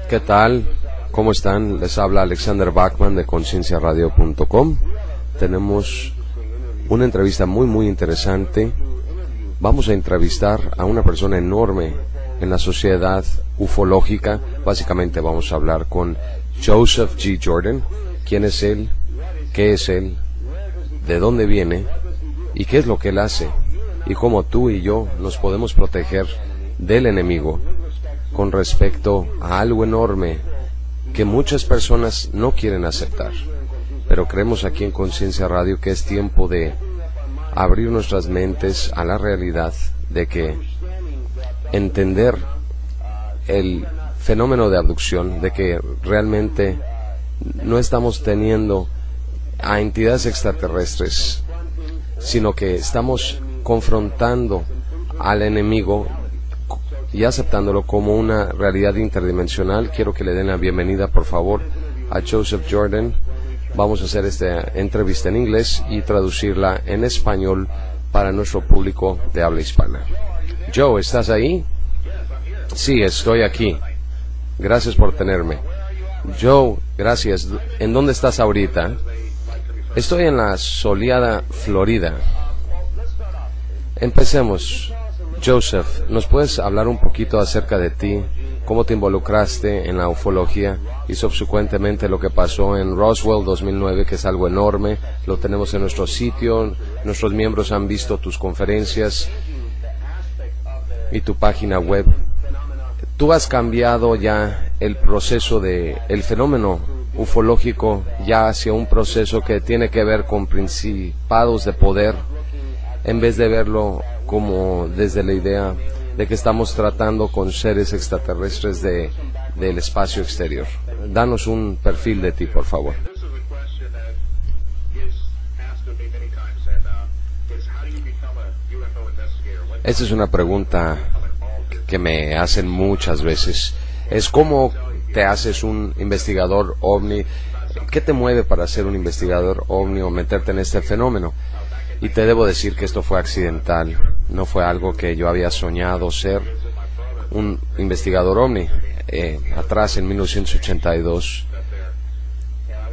¿Qué tal? ¿Cómo están? Les habla Alexander Bachman de concienciaradio.com. Tenemos una entrevista muy interesante. Vamos a entrevistar a una persona enorme en la sociedad ufológica. Básicamente vamos a hablar con Joseph G. Jordan. ¿Quién es él? ¿Qué es él? ¿De dónde viene? ¿Y qué es lo que él hace? Y cómo tú y yo nos podemos proteger del enemigo con respecto a algo enorme que muchas personas no quieren aceptar. Pero creemos aquí en Conciencia Radio que es tiempo de abrir nuestras mentes a la realidad de que entender el fenómeno de abducción, de que realmente no estamos teniendo a entidades extraterrestres, sino que estamos confrontando al enemigo y aceptándolo como una realidad interdimensional. Quiero que le den la bienvenida, por favor, a Joseph Jordan. Vamos a hacer esta entrevista en inglés y traducirla en español para nuestro público de habla hispana. Joe, ¿estás ahí? Sí, estoy aquí. Gracias por tenerme. Joe, gracias. ¿En dónde estás ahorita? Estoy en la soleada Florida. Empecemos. Joseph, ¿nos puedes hablar un poquito acerca de ti? ¿Cómo te involucraste en la ufología? Y subsecuentemente lo que pasó en Roswell 2009, que es algo enorme. Lo tenemos en nuestro sitio. Nuestros miembros han visto tus conferencias y tu página web. Tú has cambiado ya el proceso de el fenómeno ufológico ya hacia un proceso que tiene que ver con principados de poder, en vez de verlo como desde la idea de que estamos tratando con seres extraterrestres del espacio exterior. Danos un perfil de ti, por favor. Esa es una pregunta que me hacen muchas veces. Es cómo te haces un investigador ovni. ¿Qué te mueve para ser un investigador ovni o meterte en este fenómeno? Y te debo decir que esto fue accidental. No fue algo que yo había soñado ser un investigador ovni. Atrás, en 1982,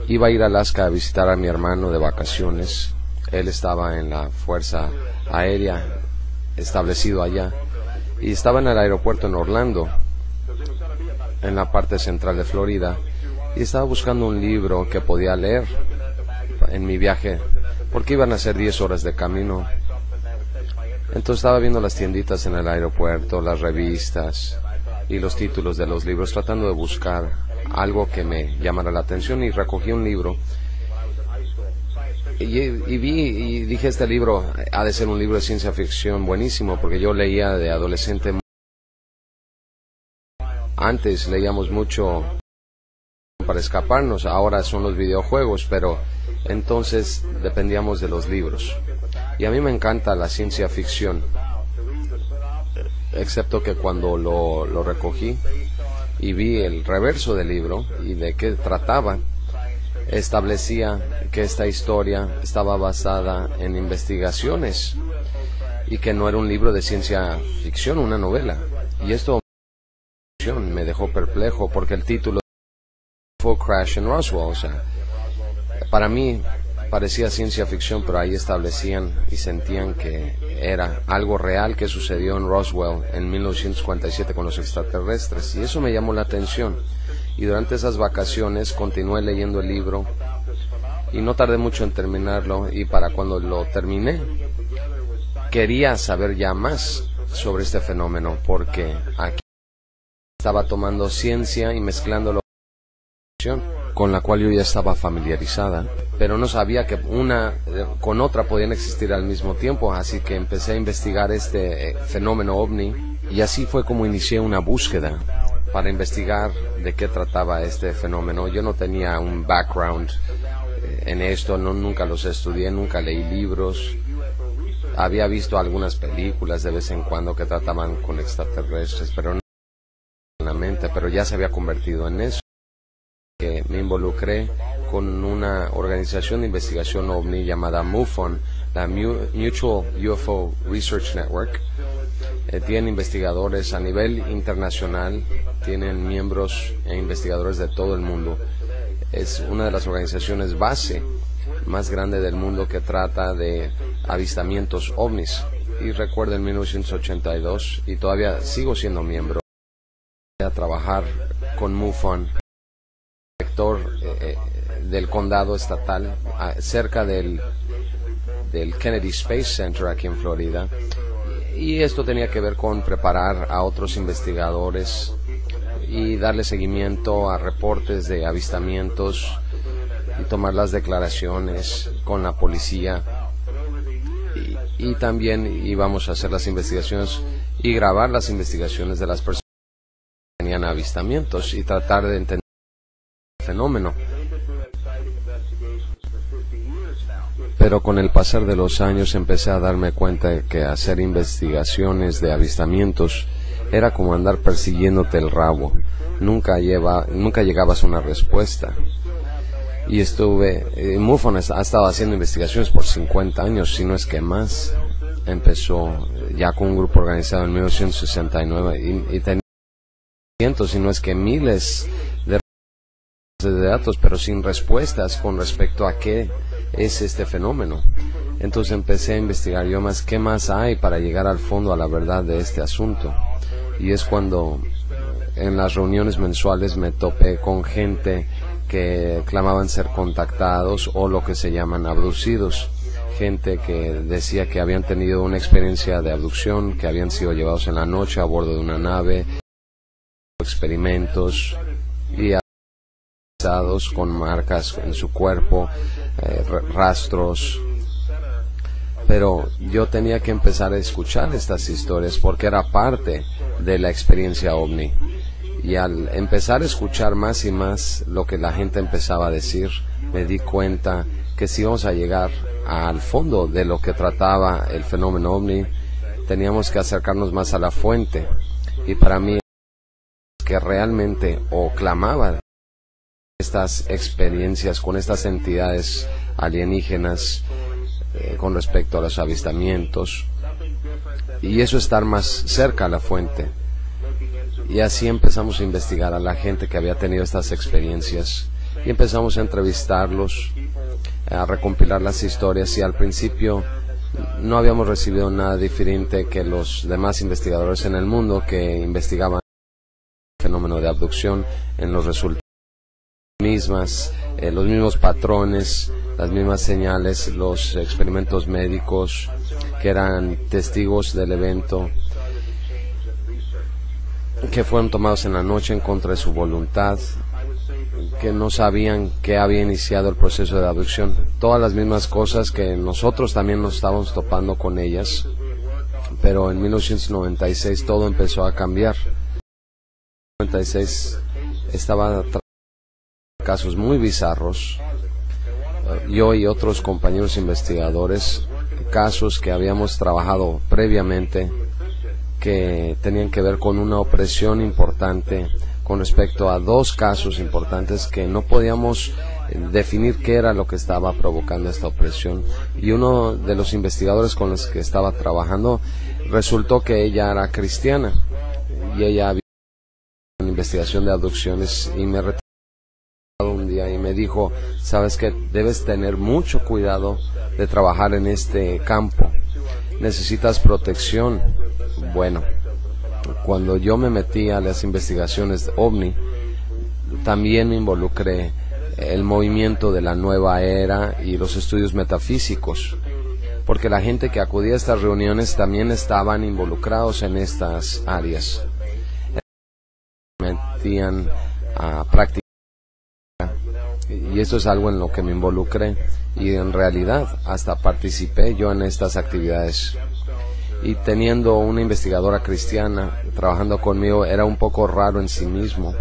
iba a ir a Alaska a visitar a mi hermano de vacaciones. Él estaba en la Fuerza Aérea, establecido allá, y estaba en el aeropuerto en Orlando, en la parte central de Florida, y estaba buscando un libro que podía leer en mi viaje, porque iban a ser 10 horas de camino. Entonces estaba viendo las tienditas en el aeropuerto, las revistas y los títulos de los libros, tratando de buscar algo que me llamara la atención, y recogí un libro y vi y dije, este libro ha de ser un libro de ciencia ficción buenísimo, porque yo leía de adolescente. Antes leíamos mucho para escaparnos, ahora son los videojuegos, pero entonces dependíamos de los libros. Y a mí me encanta la ciencia ficción, excepto que cuando lo recogí y vi el reverso del libro y de qué trataba, establecía que esta historia estaba basada en investigaciones y que no era un libro de ciencia ficción, una novela. Y esto me dejó perplejo, porque el título fue Crash in Roswell. O sea, para mí parecía ciencia ficción, pero ahí establecían y sentían que era algo real que sucedió en Roswell en 1947 con los extraterrestres, y eso me llamó la atención. Y durante esas vacaciones continué leyendo el libro y no tardé mucho en terminarlo, y para cuando lo terminé quería saber ya más sobre este fenómeno, porque aquí estaba tomando ciencia y mezclándolo con la cual yo ya estaba familiarizada, pero no sabía que una con otra podían existir al mismo tiempo. Así que empecé a investigar este fenómeno ovni, y así fue como inicié una búsqueda para investigar de qué trataba este fenómeno. Yo no tenía un background en esto, nunca los estudié, nunca leí libros. Había visto algunas películas de vez en cuando que trataban con extraterrestres, pero no en la mente, pero ya se había convertido en eso. Que me involucré con una organización de investigación ovni llamada MUFON, la Mutual UFO Research Network, Tienen investigadores a nivel internacional, tienen miembros e investigadores de todo el mundo. Es una de las organizaciones base más grande del mundo que trata de avistamientos ovnis. Y recuerdo en 1982, y todavía sigo siendo miembro, a trabajar con MUFON, sector del condado estatal, cerca del Kennedy Space Center aquí en Florida. Y esto tenía que ver con preparar a otros investigadores y darle seguimiento a reportes de avistamientos y tomar las declaraciones con la policía. Y también íbamos a hacer las investigaciones y grabar las investigaciones de las personas que tenían avistamientos y tratar de entender el fenómeno. Pero con el pasar de los años empecé a darme cuenta de que hacer investigaciones de avistamientos era como andar persiguiéndote el rabo. Nunca llegabas a una respuesta. Y MUFON ha estado haciendo investigaciones por 50 años, si no es que más. Empezó ya con un grupo organizado en 1969 y tenía cientos, si no es que miles de datos, pero sin respuestas con respecto a qué es este fenómeno. Entonces empecé a investigar yo más, qué más hay para llegar al fondo, a la verdad de este asunto. Y es cuando en las reuniones mensuales me topé con gente que clamaban ser contactados o lo que se llaman abducidos. Gente que decía que habían tenido una experiencia de abducción, que habían sido llevados en la noche a bordo de una nave, experimentos y con marcas en su cuerpo, rastros. Pero yo tenía que empezar a escuchar estas historias porque era parte de la experiencia ovni. Y al empezar a escuchar más y más lo que la gente empezaba a decir, me di cuenta que si íbamos a llegar al fondo de lo que trataba el fenómeno ovni, teníamos que acercarnos más a la fuente. Y para mí, que realmente o clamaba estas experiencias con estas entidades alienígenas con respecto a los avistamientos, y eso, estar más cerca a la fuente. Y así empezamos a investigar a la gente que había tenido estas experiencias y empezamos a entrevistarlos, a recompilar las historias, y al principio no habíamos recibido nada diferente que los demás investigadores en el mundo que investigaban el fenómeno de abducción. En los resultados los mismos patrones, las mismas señales, los experimentos médicos que eran testigos del evento, que fueron tomados en la noche en contra de su voluntad, que no sabían que había iniciado el proceso de abducción. Todas las mismas cosas que nosotros también nos estábamos topando con ellas, pero en 1996 todo empezó a cambiar. En 1996 estaba casos muy bizarros, yo y otros compañeros investigadores, casos que habíamos trabajado previamente que tenían que ver con una opresión importante con respecto a dos casos importantes que no podíamos definir qué era lo que estaba provocando esta opresión. Y uno de los investigadores con los que estaba trabajando resultó que ella era cristiana y ella había hecho una investigación de abducciones, y me retiró un día y me dijo: sabes que debes tener mucho cuidado de trabajar en este campo, necesitas protección. Bueno, cuando yo me metí a las investigaciones de OVNI, también me involucré el movimiento de la nueva era y los estudios metafísicos, porque la gente que acudía a estas reuniones también estaban involucrados en estas áreas. Metían a practicar, y esto es algo en lo que me involucré, y en realidad hasta participé yo en estas actividades. Y teniendo una investigadora cristiana trabajando conmigo, era un poco raro en sí mismo.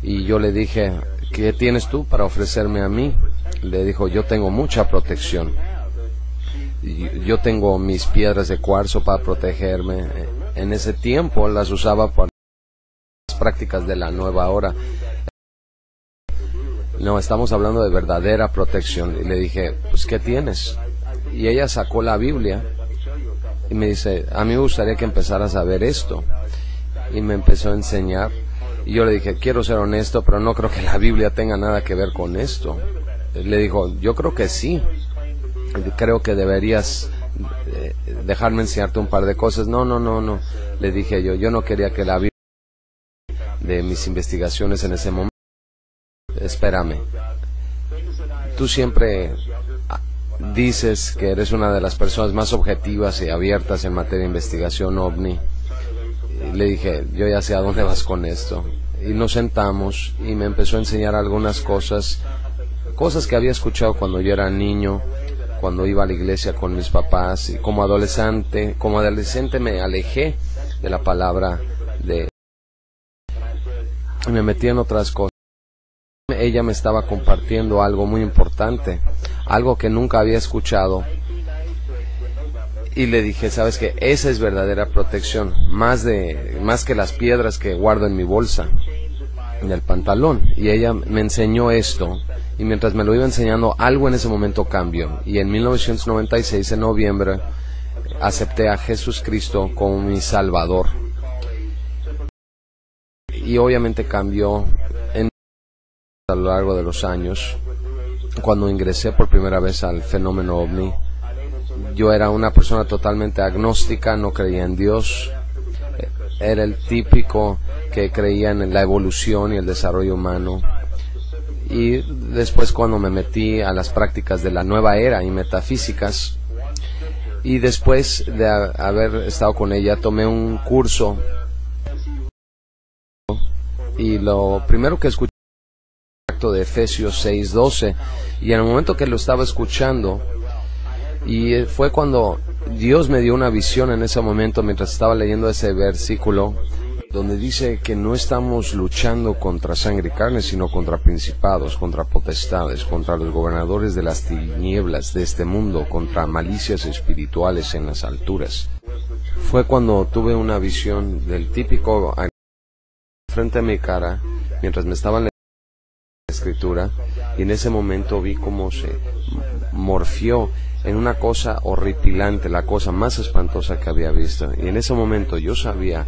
Y yo le dije: ¿qué tienes tú para ofrecerme a mí? Le dijo: yo tengo mucha protección. Yo tengo mis piedras de cuarzo para protegerme. En ese tiempo las usaba para las prácticas de la nueva hora. No, estamos hablando de verdadera protección. Y le dije: pues, ¿qué tienes? Y ella sacó la Biblia y me dice, a mí me gustaría que empezaras a ver esto. Y me empezó a enseñar. Y yo le dije, quiero ser honesto, pero no creo que la Biblia tenga nada que ver con esto. Le dijo, yo creo que sí. Creo que deberías dejarme enseñarte un par de cosas. No. Le dije yo no quería que la Biblia de mis investigaciones en ese momento. Espérame. Tú siempre dices que eres una de las personas más objetivas y abiertas en materia de investigación OVNI. Y le dije, yo ya sé a dónde vas con esto. Y nos sentamos y me empezó a enseñar algunas cosas que había escuchado cuando yo era niño, cuando iba a la iglesia con mis papás, y como adolescente me alejé de la palabra y me metí en otras cosas. Ella me estaba compartiendo algo muy importante, algo que nunca había escuchado, y le dije, sabes que esa es verdadera protección, más que las piedras que guardo en mi bolsa, en el pantalón. Y ella me enseñó esto, y mientras me lo iba enseñando, algo en ese momento cambió, y en 1996, en noviembre, acepté a Jesús Cristo como mi Salvador. Y obviamente cambió a lo largo de los años. Cuando ingresé por primera vez al fenómeno OVNI, yo era una persona totalmente agnóstica, no creía en Dios, era el típico que creía en la evolución y el desarrollo humano. Y después, cuando me metí a las prácticas de la nueva era y metafísicas, y después de haber estado con ella, tomé un curso, y lo primero que escuché de Efesios 6:12, y en el momento que lo estaba escuchando, y fue cuando Dios me dio una visión en ese momento mientras estaba leyendo ese versículo, donde dice que no estamos luchando contra sangre y carne, sino contra principados, contra potestades, contra los gobernadores de las tinieblas de este mundo, contra malicias espirituales en las alturas. Fue cuando tuve una visión del típico frente a mi cara, mientras me estaban leyendo la escritura, y en ese momento vi cómo se morfió en una cosa horripilante, la cosa más espantosa que había visto. Y en ese momento yo sabía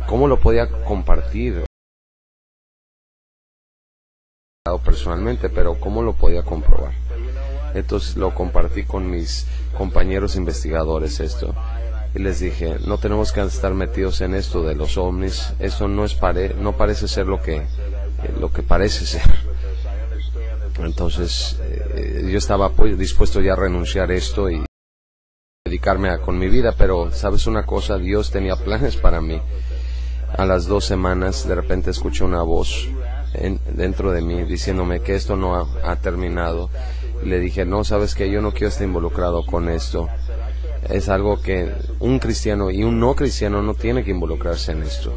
cómo lo podía compartir personalmente, pero cómo lo podía comprobar. Entonces lo compartí con mis compañeros investigadores esto, y les dije, no tenemos que estar metidos en esto de los ovnis, esto no parece ser lo que parece ser. Entonces yo estaba dispuesto ya a renunciar a esto y dedicarme con mi vida, pero sabes una cosa, Dios tenía planes para mí. A las 2 semanas de repente escuché una voz dentro de mí diciéndome que esto no ha terminado. Y le dije, no, sabes que yo no quiero estar involucrado con esto. Es algo que un cristiano y un no cristiano no tiene que involucrarse en esto.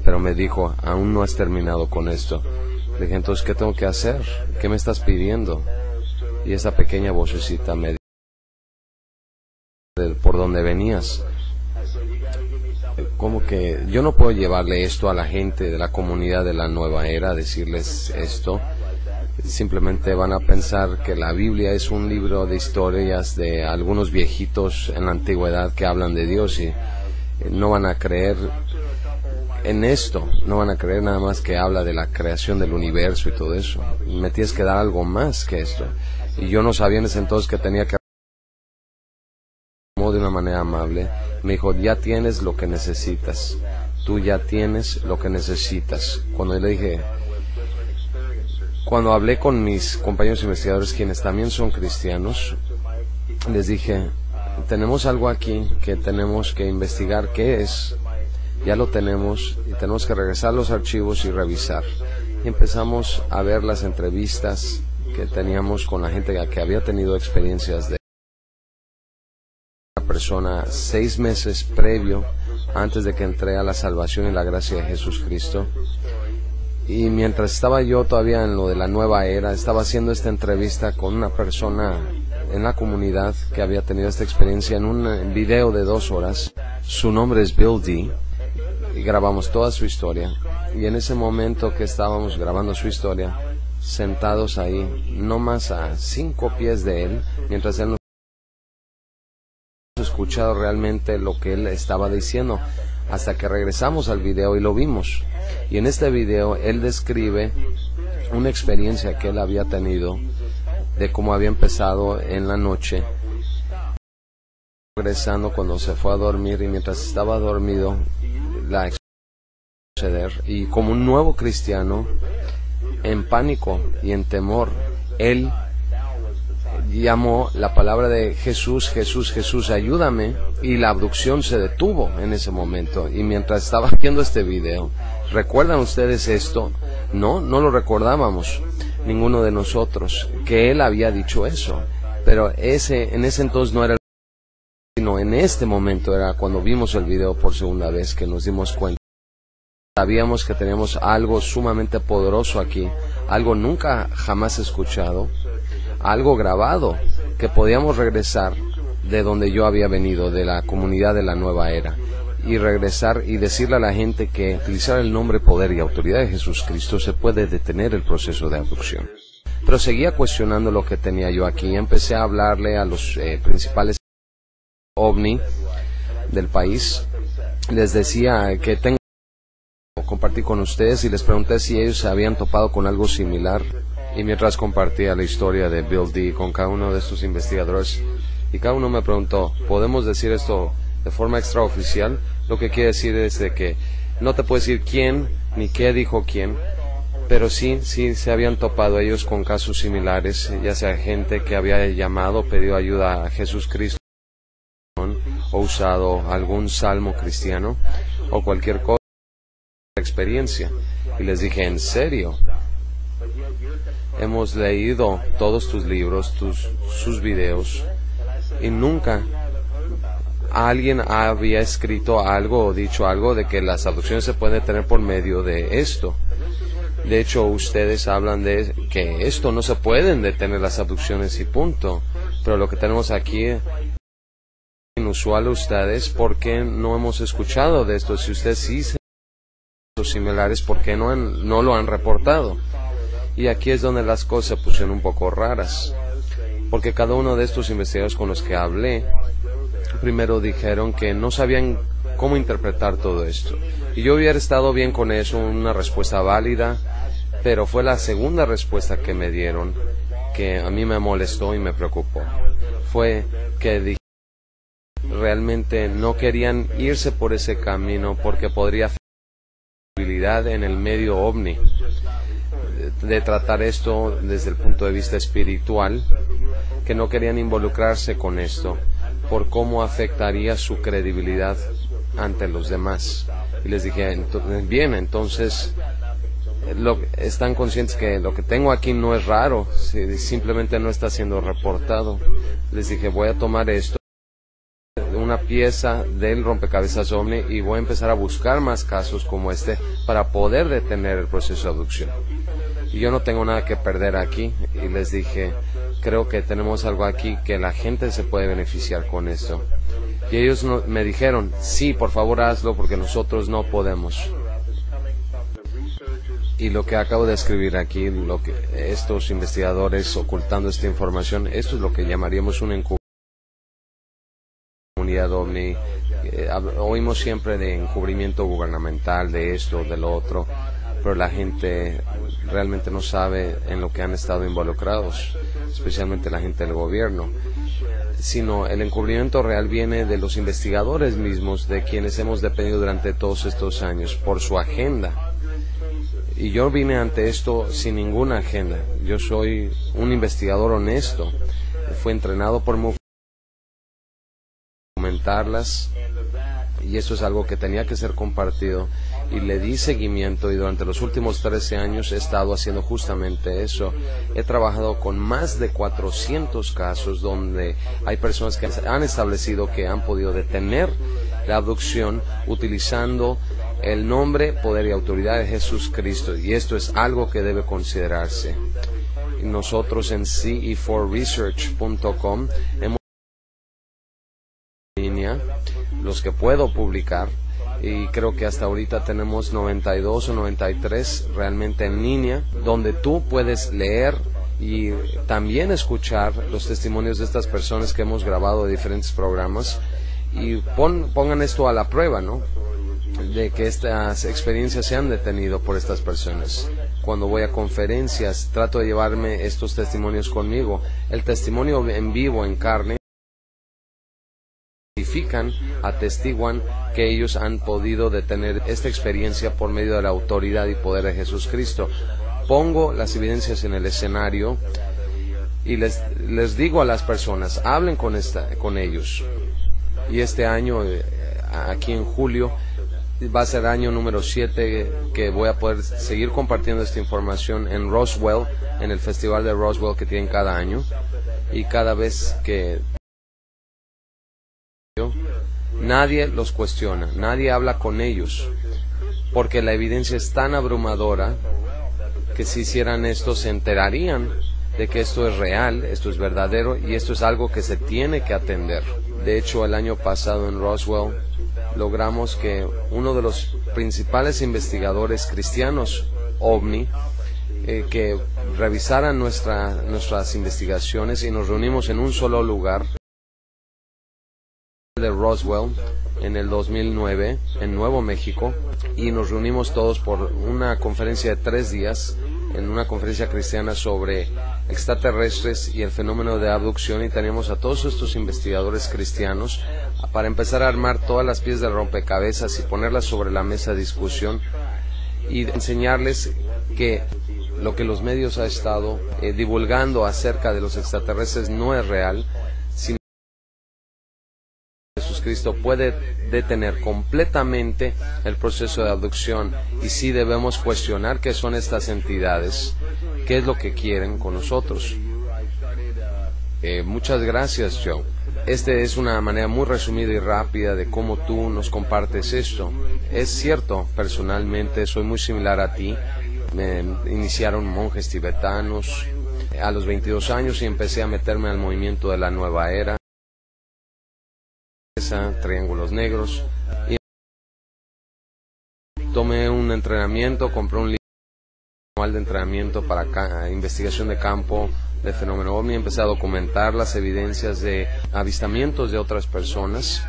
Pero me dijo, aún no has terminado con esto. Le dije, entonces, ¿qué tengo que hacer? ¿Qué me estás pidiendo? Y esa pequeña vocecita me dijo, ¿por dónde venías? Como que yo no puedo llevarle esto a la gente de la comunidad de la nueva era, decirles esto. Simplemente van a pensar que la Biblia es un libro de historias de algunos viejitos en la antigüedad que hablan de Dios, y no van a creer en esto, no van a creer nada más que habla de la creación del universo y todo eso. Me tienes que dar algo más que esto. Y yo no sabía en ese entonces que tenía que de una manera amable. Me dijo, ya tienes lo que necesitas, tú ya tienes lo que necesitas. Cuando hablé con mis compañeros investigadores, quienes también son cristianos, les dije, tenemos algo aquí que tenemos que investigar qué es. Ya lo tenemos y tenemos que regresar a los archivos y revisar. Y empezamos a ver las entrevistas que teníamos con la gente que había tenido experiencias de una persona 6 meses previo, antes de que entré a la salvación y la gracia de Jesús Cristo. Y mientras estaba yo todavía en lo de la nueva era, estaba haciendo esta entrevista con una persona en la comunidad que había tenido esta experiencia en un video de 2 horas. Su nombre es Bill D. Y grabamos toda su historia. Y en ese momento que estábamos grabando su historia, sentados ahí, no más a 5 pies de él, mientras él nos escuchado realmente lo que él estaba diciendo, hasta que regresamos al video y lo vimos. Y en este video él describe una experiencia que él había tenido, de cómo había empezado en la noche, regresando cuando se fue a dormir, y mientras estaba dormido la suceder, y como un nuevo cristiano, en pánico y en temor, él llamó la palabra de Jesús, Jesús, Jesús, ayúdame, y la abducción se detuvo en ese momento. Y mientras estaba viendo este video, ¿recuerdan ustedes esto? No lo recordábamos, ninguno de nosotros, que él había dicho eso, pero en ese entonces no era, sino en este momento era cuando vimos el video por segunda vez que nos dimos cuenta. Sabíamos que teníamos algo sumamente poderoso aquí, algo nunca jamás escuchado, algo grabado, que podíamos regresar de donde yo había venido, de la comunidad de la nueva era, y regresar y decirle a la gente que utilizar el nombre, poder y autoridad de Jesucristo se puede detener el proceso de abducción. Pero seguía cuestionando lo que tenía yo aquí. Empecé a hablarle a los principales ovni del país. Les decía que tengo que compartir con ustedes, y les pregunté si ellos se habían topado con algo similar. Y mientras compartía la historia de Bill D. con cada uno de estos investigadores, y cada uno me preguntó, ¿podemos decir esto de forma extraoficial? Lo que quiere decir es de que no te puedo decir quién ni qué dijo quién, pero sí se habían topado ellos con casos similares, ya sea gente que había llamado, pedido ayuda a Jesucristo, o usado algún salmo cristiano, o cualquier cosa, experiencia. Y les dije, ¿en serio? Hemos leído todos tus libros, sus videos, y nunca alguien había escrito algo o dicho algo de que las abducciones se pueden detener por medio de esto. De hecho, ustedes hablan de que esto no se pueden detener las abducciones y punto. Pero lo que tenemos aquí es inusual a ustedes, porque no hemos escuchado de esto. Si ustedes sí se similares, ¿por qué no lo han reportado? Y aquí es donde las cosas se pusieron un poco raras, porque cada uno de estos investigadores con los que hablé, primero dijeron que no sabían cómo interpretar todo esto. Y yo hubiera estado bien con eso, una respuesta válida, pero fue la segunda respuesta que me dieron que a mí me molestó y me preocupó. Fue que realmente no querían irse por ese camino porque podría afectar la estabilidad en el medio ovni, de tratar esto desde el punto de vista espiritual, que no querían involucrarse con esto por cómo afectaría su credibilidad ante los demás. Y les dije, bien, entonces están conscientes que lo que tengo aquí no es raro, simplemente no está siendo reportado. Les dije, voy a tomar esto, una pieza del rompecabezas ovni, y voy a empezar a buscar más casos como este para poder detener el proceso de abducción. Y yo no tengo nada que perder aquí, y les dije, creo que tenemos algo aquí que la gente se puede beneficiar con esto. Y ellos me dijeron, sí, por favor hazlo, porque nosotros no podemos. Y lo que acabo de escribir aquí, lo que estos investigadores ocultando esta información, esto es lo que llamaríamos un encubrimiento. Comunidad ovni, oímos siempre de encubrimiento gubernamental, de esto, de lo otro, pero la gente realmente no sabe en lo que han estado involucrados, especialmente la gente del gobierno, sino el encubrimiento real viene de los investigadores mismos, de quienes hemos dependido durante todos estos años por su agenda. Y yo vine ante esto sin ninguna agenda. Yo soy un investigador honesto, fui entrenado por documentarlas, y eso es algo que tenía que ser compartido, y le di seguimiento, y durante los últimos 13 años he estado haciendo justamente eso. He trabajado con más de 400 casos donde hay personas que han establecido que han podido detener la abducción utilizando el nombre, poder y autoridad de Jesucristo, y esto es algo que debe considerarse. Y nosotros en ce4research.com hemos línea los que puedo publicar, y creo que hasta ahorita tenemos 92 o 93 realmente en línea, donde tú puedes leer y también escuchar los testimonios de estas personas que hemos grabado de diferentes programas, y pongan esto a la prueba, ¿no? De que estas experiencias se han detenido por estas personas. Cuando voy a conferencias, trato de llevarme estos testimonios conmigo. El testimonio en vivo, en carne, atestiguan que ellos han podido detener esta experiencia por medio de la autoridad y poder de Jesucristo. Pongo las evidencias en el escenario y les digo a las personas, hablen con ellos. Y este año, aquí en julio, va a ser año número 7 que voy a poder seguir compartiendo esta información en Roswell, en el festival de Roswell que tienen cada año. Y cada vez que nadie los cuestiona, nadie habla con ellos, porque la evidencia es tan abrumadora que si hicieran esto se enterarían de que esto es real, esto es verdadero y esto es algo que se tiene que atender. De hecho, el año pasado en Roswell logramos que uno de los principales investigadores cristianos OVNI que revisaran nuestras investigaciones, y nos reunimos en un solo lugar de Roswell en el 2009 en Nuevo México, y nos reunimos todos por una conferencia de 3 días, en una conferencia cristiana sobre extraterrestres y el fenómeno de abducción, y teníamos a todos estos investigadores cristianos para empezar a armar todas las piezas de rompecabezas y ponerlas sobre la mesa de discusión y enseñarles que lo que los medios han estado divulgando acerca de los extraterrestres no es real, sino que Jesucristo puede detener completamente el proceso de abducción, y sí debemos cuestionar qué son estas entidades, qué es lo que quieren con nosotros. Muchas gracias, Joe. Esta es una manera muy resumida y rápida de cómo tú nos compartes esto. Es cierto, personalmente soy muy similar a ti. Me iniciaron monjes tibetanos a los 22 años y empecé a meterme al movimiento de la nueva era, triángulos negros, y tomé un entrenamiento, compré un libro manual de entrenamiento para investigación de campo de fenómeno OVNI, empecé a documentar las evidencias de avistamientos de otras personas,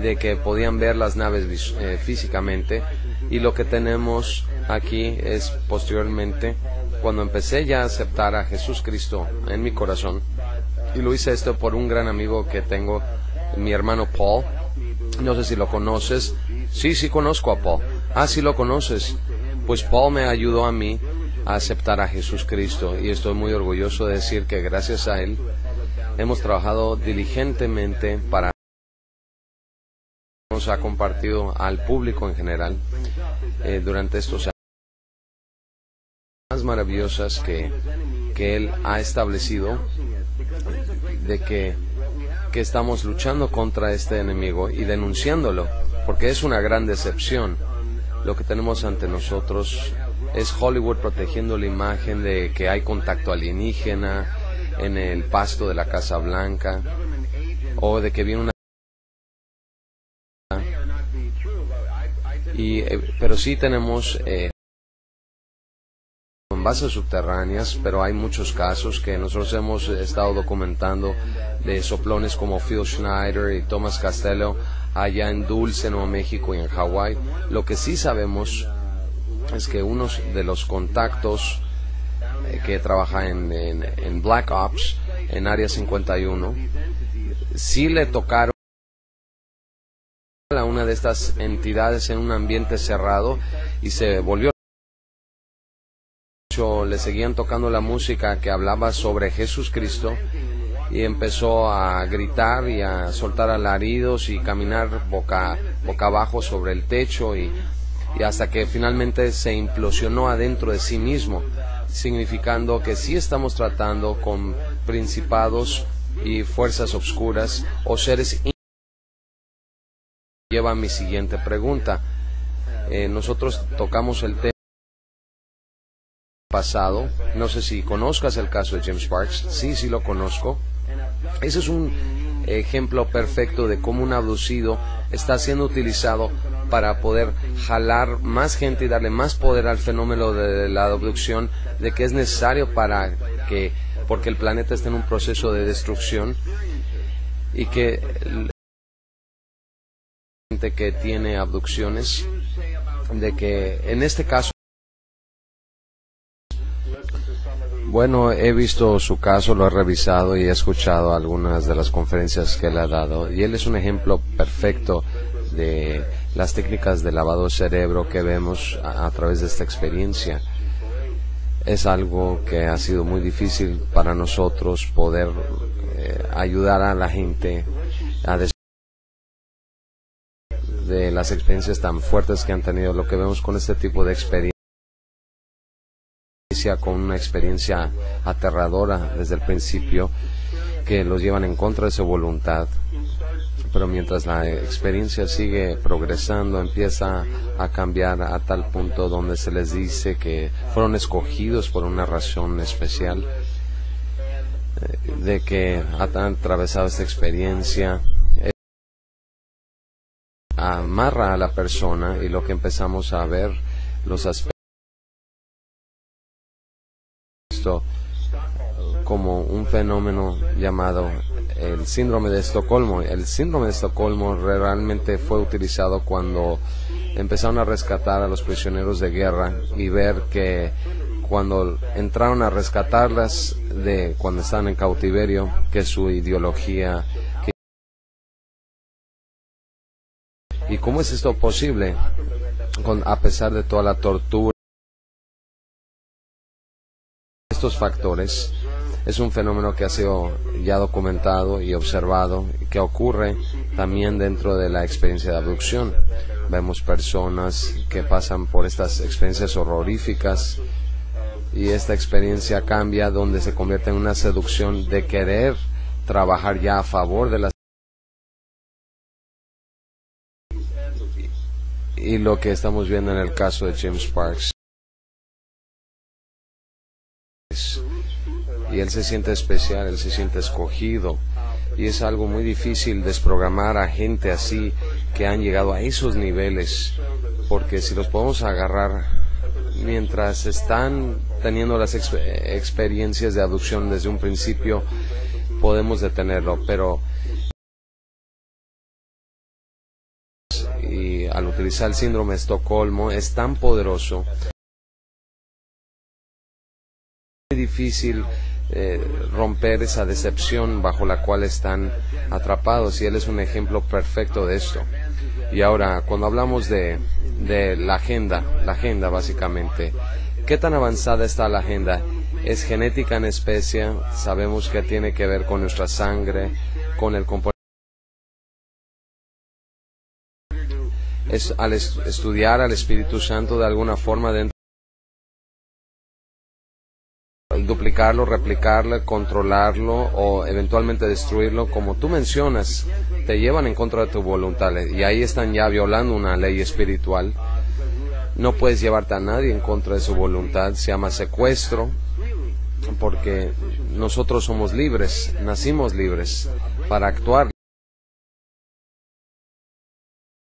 de que podían ver las naves físicamente, y lo que tenemos aquí es posteriormente, cuando empecé ya a aceptar a Jesucristo en mi corazón, y lo hice esto por un gran amigo que tengo, mi hermano Paul. No sé si lo conoces. Sí conozco a Paul. Sí lo conoces. Pues Paul me ayudó a mí a aceptar a Jesucristo, y estoy muy orgulloso de decir que gracias a él hemos trabajado diligentemente para nos ha compartido al público en general durante estos años más maravillosas que él ha establecido, de que estamos luchando contra este enemigo y denunciándolo, porque es una gran decepción. Lo que tenemos ante nosotros es Hollywood protegiendo la imagen de que hay contacto alienígena en el pasto de la Casa Blanca, o de que viene una... pero sí tenemos en bases subterráneas, pero hay muchos casos que nosotros hemos estado documentando de soplones como Phil Schneider y Thomas Castello allá en Dulce, Nuevo México, y en Hawái. Lo que sí sabemos es que uno de los contactos que trabaja en Black Ops, en Área 51, sí le tocaron a una de estas entidades en un ambiente cerrado, y se volvió. Le seguían tocando la música que hablaba sobre Jesucristo, y empezó a gritar y a soltar alaridos y caminar boca abajo sobre el techo, y hasta que finalmente se implosionó adentro de sí mismo, significando que sí estamos tratando con principados y fuerzas oscuras o seres. Lleva a mi siguiente pregunta. Nosotros tocamos el tema pasado, no sé si conozcas el caso de James Sparks. Sí lo conozco. Ese es un ejemplo perfecto de cómo un abducido está siendo utilizado para poder jalar más gente y darle más poder al fenómeno de la abducción, de que es necesario porque el planeta está en un proceso de destrucción, y que la gente que tiene abducciones, de que en este caso, bueno, he visto su caso, lo he revisado y he escuchado algunas de las conferencias que él ha dado, y él es un ejemplo perfecto de las técnicas de lavado de cerebro que vemos a través de esta experiencia. Es algo que ha sido muy difícil para nosotros poder ayudar a la gente a de las experiencias tan fuertes que han tenido. Lo que vemos con este tipo de experiencia, con una experiencia aterradora desde el principio, que los llevan en contra de su voluntad, pero mientras la experiencia sigue progresando, empieza a cambiar a tal punto donde se les dice que fueron escogidos por una razón especial, de que han atravesado esta experiencia, amarra a la persona, y lo que empezamos a ver, los aspectos como un fenómeno llamado el síndrome de Estocolmo. El síndrome de Estocolmo realmente fue utilizado cuando empezaron a rescatar a los prisioneros de guerra, y ver que cuando entraron a rescatarlas de cuando estaban en cautiverio, que su ideología, ¿y cómo es esto posible? A pesar de toda la tortura, estos factores, es un fenómeno que ha sido ya documentado y observado, que ocurre también dentro de la experiencia de abducción. Vemos personas que pasan por estas experiencias horroríficas, y esta experiencia cambia, donde se convierte en una seducción de querer trabajar ya a favor de las. Y lo que estamos viendo en el caso de Jim Sparks, y él se siente especial, él se siente escogido, y es algo muy difícil desprogramar a gente así, que han llegado a esos niveles, porque si los podemos agarrar mientras están teniendo las experiencias de abducción desde un principio, podemos detenerlo, pero y al utilizar el síndrome de Estocolmo es tan poderoso, es muy difícil romper esa decepción bajo la cual están atrapados, y él es un ejemplo perfecto de esto. Y ahora, cuando hablamos de la agenda básicamente, ¿qué tan avanzada está la agenda? Es genética en especie, sabemos que tiene que ver con nuestra sangre, con el componente. Es al estudiar al Espíritu Santo de alguna forma dentro, duplicarlo, replicarlo, controlarlo o eventualmente destruirlo, como tú mencionas, te llevan en contra de tu voluntad, y ahí están ya violando una ley espiritual. No puedes llevarte a nadie en contra de su voluntad, se llama secuestro, porque nosotros somos libres, nacimos libres para actuar.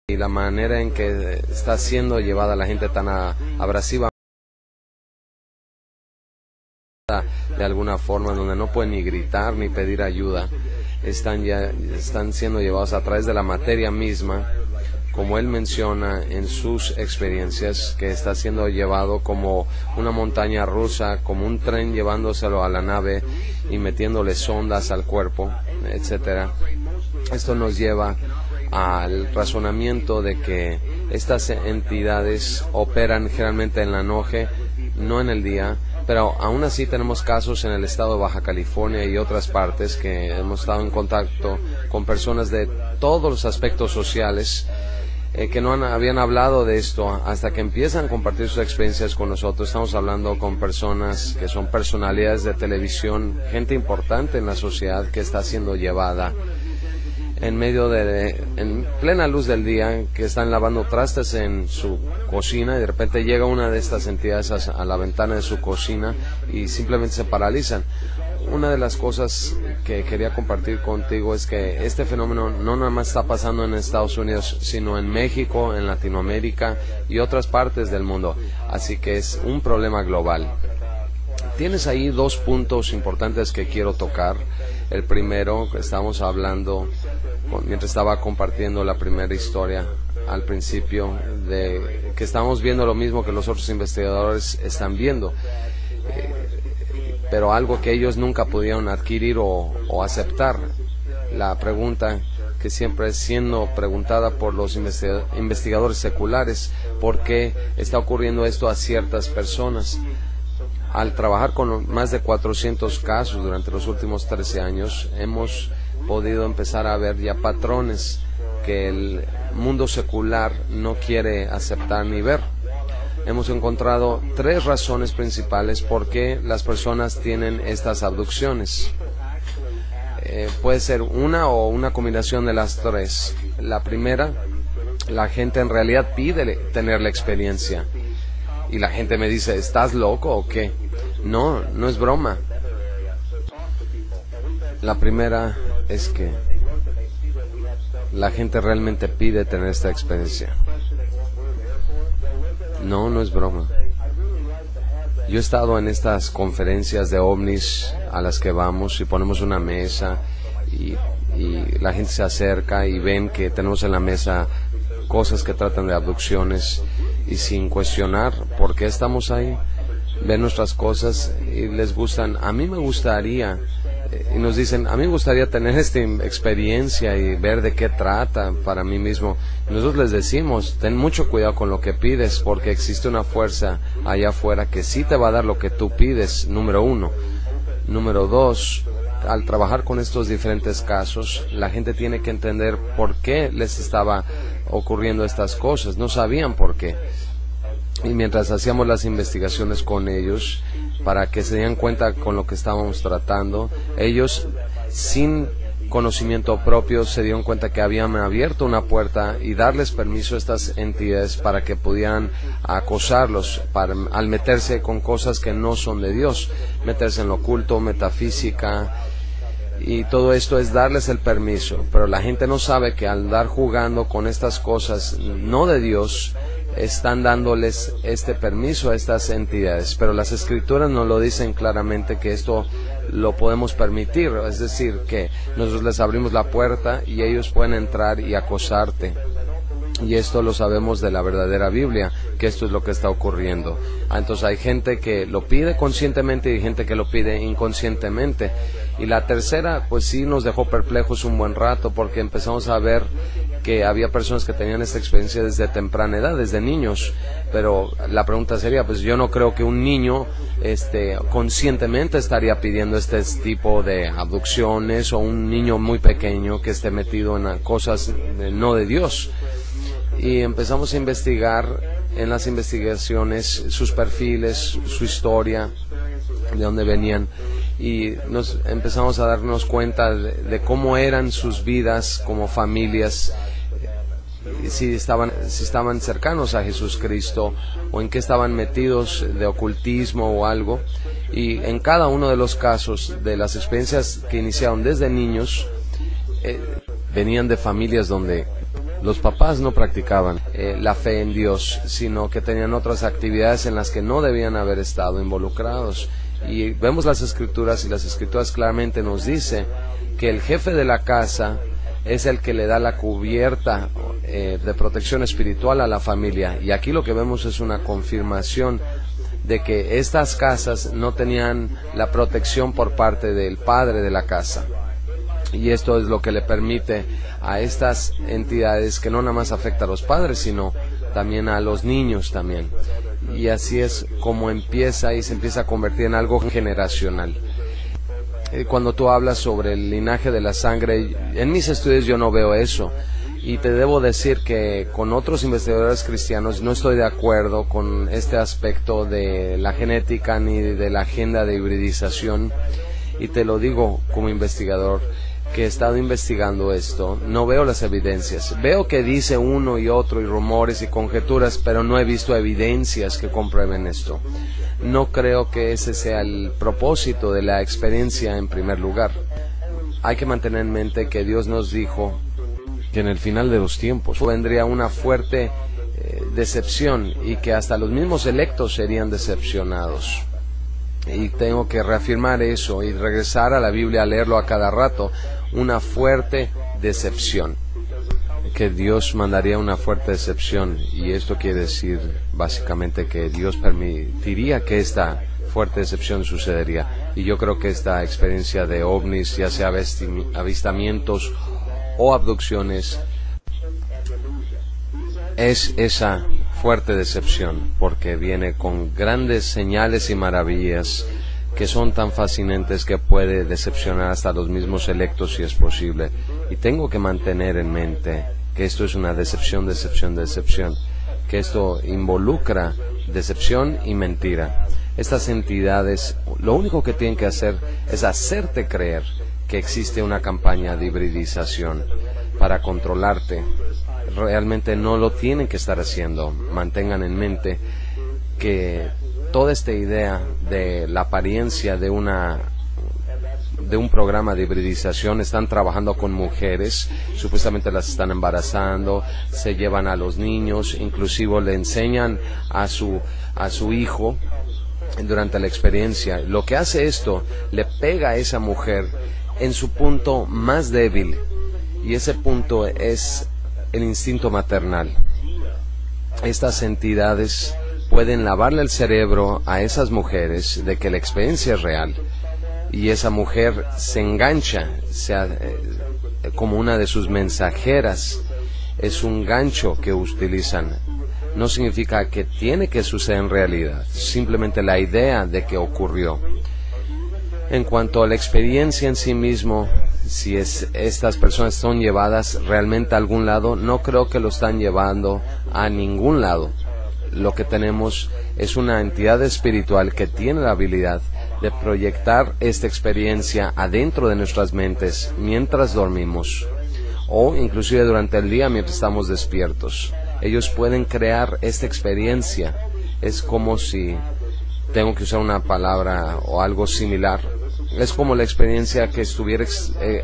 Y la manera en que está siendo llevada la gente tan abrasiva, de alguna forma, donde no pueden ni gritar ni pedir ayuda, están siendo llevados a través de la materia misma, como él menciona en sus experiencias, que está siendo llevado como una montaña rusa, como un tren llevándoselo a la nave y metiéndole sondas al cuerpo, etcétera. Esto nos lleva al razonamiento de que estas entidades operan generalmente en la noche, no en el día, pero aún así tenemos casos en el estado de Baja California y otras partes que hemos estado en contacto con personas de todos los aspectos sociales que no habían hablado de esto hasta que empiezan a compartir sus experiencias con nosotros. Estamos hablando con personas que son personalidades de televisión, gente importante en la sociedad que está siendo llevada en plena luz del día, que están lavando trastes en su cocina, y de repente llega una de estas entidades a la ventana de su cocina y simplemente se paralizan. Una de las cosas que quería compartir contigo es que este fenómeno no nada más está pasando en Estados Unidos, sino en México, en Latinoamérica y otras partes del mundo. Así que es un problema global. Tienes ahí dos puntos importantes que quiero tocar. El primero, que estamos hablando, mientras estaba compartiendo la primera historia al principio, de que estamos viendo lo mismo que los otros investigadores están viendo. Pero algo que ellos nunca pudieron adquirir o aceptar. La pregunta que siempre es siendo preguntada por los investigadores seculares: ¿por qué está ocurriendo esto a ciertas personas? Al trabajar con más de 400 casos durante los últimos 13 años, hemos podido empezar a ver ya patrones que el mundo secular no quiere aceptar ni ver. Hemos encontrado tres razones principales por qué las personas tienen estas abducciones. Puede ser una o una combinación de las tres. La primera, la gente en realidad pide tener la experiencia. Y la gente me dice: ¿estás loco o qué? No, no es broma. La primera es que la gente realmente pide tener esta experiencia. No, no es broma. Yo he estado en estas conferencias de ovnis a las que vamos y ponemos una mesa y la gente se acerca y ven que tenemos en la mesa cosas que tratan de abducciones, y sin cuestionar por qué estamos ahí, ven nuestras cosas y les gustan. A mí me gustaría, y nos dicen: a mí me gustaría tener esta experiencia y ver de qué trata para mí mismo. Nosotros les decimos: ten mucho cuidado con lo que pides, porque existe una fuerza allá afuera que sí te va a dar lo que tú pides, número uno. Número dos, al trabajar con estos diferentes casos, la gente tiene que entender por qué les estaba ocurriendo estas cosas. No sabían por qué. Y mientras hacíamos las investigaciones con ellos, para que se dieran cuenta con lo que estábamos tratando, ellos, sin conocimiento propio, se dieron cuenta que habían abierto una puerta y darles permiso a estas entidades para que pudieran acosarlos al meterse con cosas que no son de Dios, meterse en lo oculto, metafísica, y todo esto es darles el permiso. Pero la gente no sabe que al andar jugando con estas cosas no de Dios, están dándoles este permiso a estas entidades. Pero las escrituras nos lo dicen claramente, que esto lo podemos permitir, es decir, que nosotros les abrimos la puerta y ellos pueden entrar y acosarte. Y esto lo sabemos de la verdadera Biblia, que esto es lo que está ocurriendo. Entonces hay gente que lo pide conscientemente y gente que lo pide inconscientemente. Y la tercera, pues sí nos dejó perplejos un buen rato, porque empezamos a ver que había personas que tenían esta experiencia desde temprana edad, desde niños. Pero la pregunta sería, pues yo no creo que un niño conscientemente estaría pidiendo este tipo de abducciones, o un niño muy pequeño que esté metido en cosas no de Dios. Y empezamos a investigar en las investigaciones sus perfiles, su historia, de dónde venían, y nos empezamos a darnos cuenta de cómo eran sus vidas como familias, si estaban cercanos a Jesucristo o en qué estaban metidos de ocultismo o algo. Y en cada uno de los casos de las experiencias que iniciaron desde niños, venían de familias donde los papás no practicaban la fe en Dios, sino que tenían otras actividades en las que no debían haber estado involucrados. Y vemos las escrituras, y las escrituras claramente nos dice que el jefe de la casa es el que le da la cubierta de protección espiritual a la familia. Y aquí lo que vemos es una confirmación de que estas casas no tenían la protección por parte del padre de la casa. Y esto es lo que le permite a estas entidades, que no nada más afecta a los padres, sino también a los niños también. Y así es como empieza, y se empieza a convertir en algo generacional. Cuando tú hablas sobre el linaje de la sangre, en mis estudios yo no veo eso. Y te debo decir que con otros investigadores cristianos no estoy de acuerdo con este aspecto de la genética ni de la agenda de hibridización. Y te lo digo como investigador. que he estado investigando esto, no veo las evidencias. Veo que dice uno y otro y rumores y conjeturas, pero no he visto evidencias que comprueben esto. No creo que ese sea el propósito de la experiencia en primer lugar. Hay que mantener en mente que Dios nos dijo que en el final de los tiempos vendría una fuerte decepción y que hasta los mismos electos serían decepcionados. Y tengo que reafirmar eso y regresar a la Biblia a leerlo a cada rato. Una fuerte decepción, que Dios mandaría una fuerte decepción, y esto quiere decir básicamente que Dios permitiría que esta fuerte decepción sucedería. Y yo creo que esta experiencia de ovnis, ya sea avistamientos o abducciones, es esa fuerte decepción, porque viene con grandes señales y maravillas que son tan fascinantes que puede decepcionar hasta los mismos electos si es posible. Y tengo que mantener en mente que esto es una decepción, que esto involucra decepción y mentira. Estas entidades lo único que tienen que hacer es hacerte creer que existe una campaña de hibridización para controlarte. Realmente no lo tienen que estar haciendo. Mantengan en mente que toda esta idea de la apariencia de un programa de hibridización, están trabajando con mujeres, supuestamente las están embarazando, se llevan a los niños, inclusive le enseñan a su hijo durante la experiencia. Lo que hace esto, le pega a esa mujer en su punto más débil, y ese punto es el instinto maternal. Estas entidades pueden lavarle el cerebro a esas mujeres de que la experiencia es real, y esa mujer se engancha, como una de sus mensajeras. Es un gancho que utilizan. No significa que tiene que suceder en realidad, simplemente la idea de que ocurrió. En cuanto a la experiencia en sí mismo, si estas personas son llevadas realmente a algún lado, no creo que lo están llevando a ningún lado. Lo que tenemos es una entidad espiritual que tiene la habilidad de proyectar esta experiencia adentro de nuestras mentes mientras dormimos, o inclusive durante el día mientras estamos despiertos. Ellos pueden crear esta experiencia. Es como si, tengo que usar una palabra o algo similar, es como la experiencia que estuviera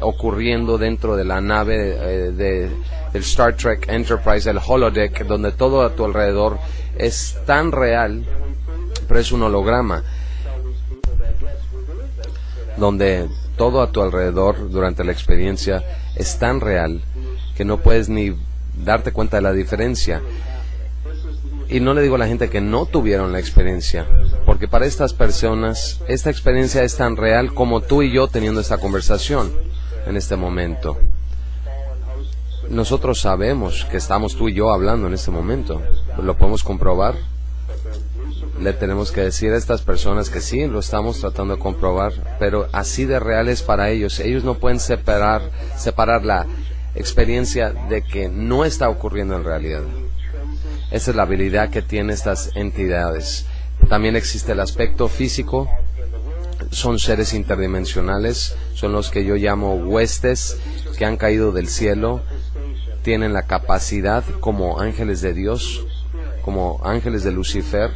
ocurriendo dentro de la nave del Star Trek Enterprise, el holodeck, donde todo a tu alrededor es tan real, pero es un holograma, donde todo a tu alrededor durante la experiencia es tan real que no puedes ni darte cuenta de la diferencia. Y no le digo a la gente que no tuvieron la experiencia, porque para estas personas esta experiencia es tan real como tú y yo teniendo esta conversación en este momento. Nosotros sabemos que estamos tú y yo hablando en este momento, lo podemos comprobar. Le tenemos que decir a estas personas que sí, lo estamos tratando de comprobar, pero así de real es para ellos. Ellos no pueden separar la experiencia de que no está ocurriendo en realidad. Esa es la habilidad que tienen estas entidades. También existe el aspecto físico. Son seres interdimensionales, son los que yo llamo huestes que han caído del cielo. Tienen la capacidad, como ángeles de Dios, como ángeles de Lucifer.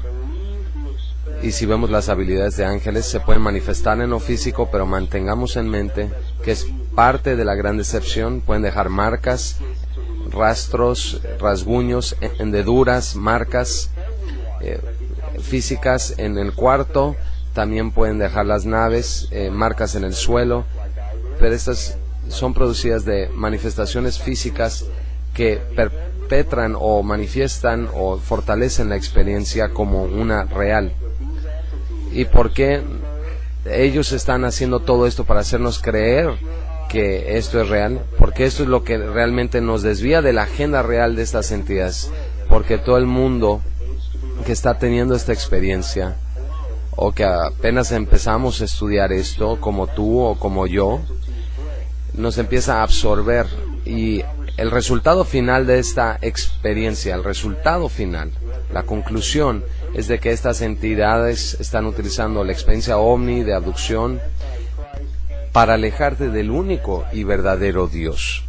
Y si vemos las habilidades de ángeles, se pueden manifestar en lo físico, pero mantengamos en mente que es parte de la gran decepción. Pueden dejar marcas, rastros, rasguños, hendeduras, marcas físicas en el cuarto. También pueden dejar las naves, marcas en el suelo, pero estas son producidas de manifestaciones físicas que perpetran o manifiestan o fortalecen la experiencia como una real. ¿Y por qué ellos están haciendo todo esto? Para hacernos creer que esto es real, porque esto es lo que realmente nos desvía de la agenda real de estas entidades, porque todo el mundo que está teniendo esta experiencia, o que apenas empezamos a estudiar esto, como tú o como yo, nos empieza a absorber, y el resultado final de esta experiencia, el resultado final, la conclusión, es de que estas entidades están utilizando la experiencia ovni de abducción para alejarte del único y verdadero Dios.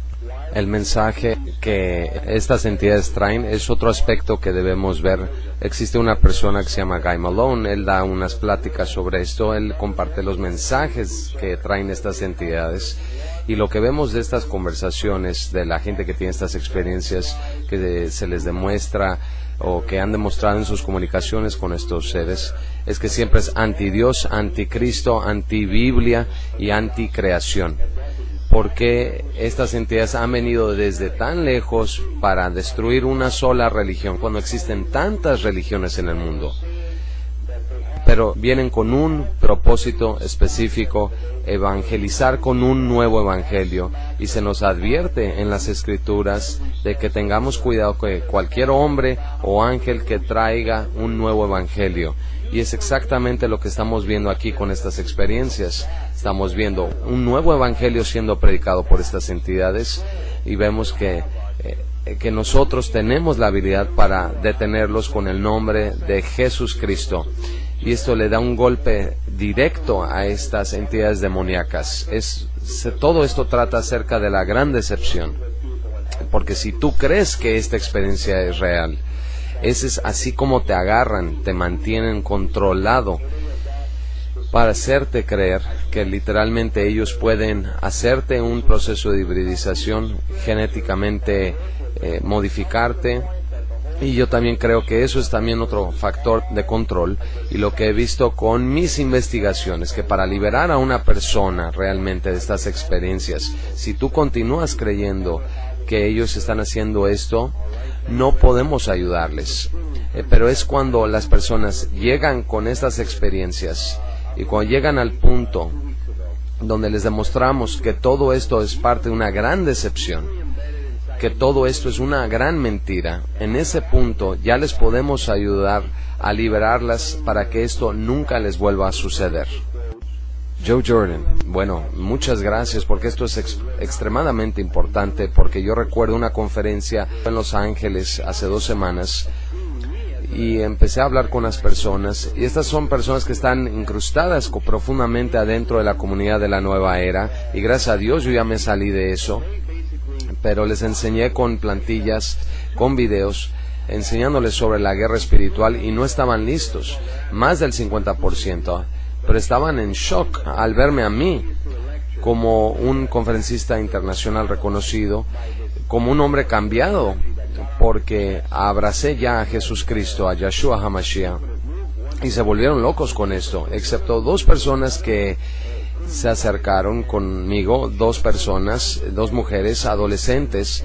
El mensaje que estas entidades traen es otro aspecto que debemos ver. Existe una persona que se llama Guy Malone, él da unas pláticas sobre esto, él comparte los mensajes que traen estas entidades. Y lo que vemos de estas conversaciones, de la gente que tiene estas experiencias, que se les demuestra o que han demostrado en sus comunicaciones con estos seres, es que siempre es anti-Dios, anti-Cristo, anti-Biblia y anti-creación. Porque estas entidades han venido desde tan lejos para destruir una sola religión, cuando existen tantas religiones en el mundo. Pero vienen con un propósito específico, evangelizar con un nuevo evangelio, y se nos advierte en las Escrituras de que tengamos cuidado que cualquier hombre o ángel que traiga un nuevo evangelio. Y es exactamente lo que estamos viendo aquí con estas experiencias. Estamos viendo un nuevo evangelio siendo predicado por estas entidades, y vemos que nosotros tenemos la habilidad para detenerlos con el nombre de Jesús Cristo. Y esto le da un golpe directo a estas entidades demoníacas. Todo esto trata acerca de la gran decepción. Porque si tú crees que esta experiencia es real, ese es así como te agarran, te mantienen controlado para hacerte creer que literalmente ellos pueden hacerte un proceso de hibridización, genéticamente modificarte. Y yo también creo que eso es también otro factor de control, y lo que he visto con mis investigaciones, que para liberar a una persona realmente de estas experiencias, si tú continúas creyendo que ellos están haciendo esto, no podemos ayudarles. Pero es cuando las personas llegan con estas experiencias y cuando llegan al punto donde les demostramos que todo esto es parte de una gran decepción, que todo esto es una gran mentira, en ese punto ya les podemos ayudar a liberarlas para que esto nunca les vuelva a suceder. Joe Jordan, bueno, muchas gracias, porque esto es extremadamente importante, porque yo recuerdo una conferencia en Los Ángeles hace 2 semanas y empecé a hablar con las personas, y estas son personas que están incrustadas profundamente adentro de la comunidad de la nueva era, y gracias a Dios yo ya me salí de eso, pero les enseñé con plantillas, con videos, enseñándoles sobre la guerra espiritual, y no estaban listos, más del 50%, pero estaban en shock al verme a mí como un conferencista internacional reconocido, como un hombre cambiado, porque abracé ya a Jesús Cristo, a Yeshua HaMashiach, y se volvieron locos con esto, excepto 2 personas que se acercaron conmigo, 2 personas, 2 mujeres adolescentes,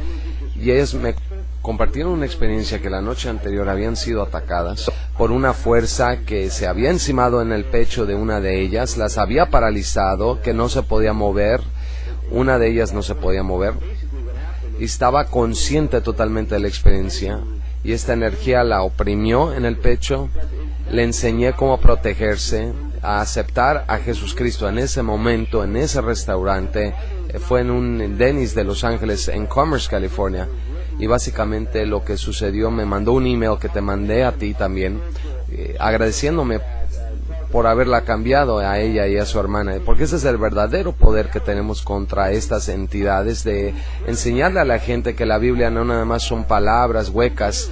y ellas me compartieron una experiencia que la noche anterior habían sido atacadas por una fuerza que se había encimado en el pecho de una de ellas, las había paralizado, que no se podía mover, una de ellas no se podía mover, y estaba consciente totalmente de la experiencia, y esta energía la oprimió en el pecho. Le enseñé cómo protegerse, a aceptar a Jesús Cristo en ese momento, en ese restaurante. Fue en un Denny's de Los Ángeles, en Commerce, California. Y básicamente lo que sucedió, me mandó un email que te mandé a ti también, agradeciéndome por haberla cambiado a ella y a su hermana, porque ese es el verdadero poder que tenemos contra estas entidades, de enseñarle a la gente que la Biblia no nada más son palabras huecas,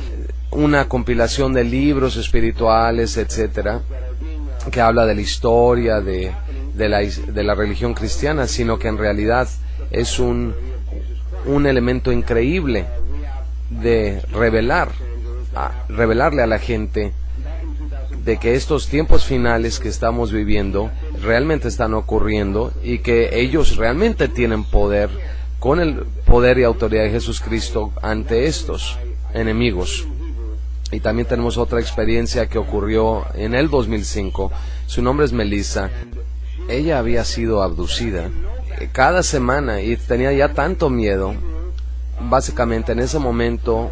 una compilación de libros espirituales, etcétera, que habla de la historia de la religión cristiana, sino que en realidad es un elemento increíble de revelarle a la gente de que estos tiempos finales que estamos viviendo realmente están ocurriendo, y que ellos realmente tienen poder, con el poder y autoridad de Jesús Cristo, ante estos enemigos. Y también tenemos otra experiencia que ocurrió en el 2005. Su nombre es Melissa. Ella había sido abducida cada semana y tenía ya tanto miedo. Básicamente en ese momento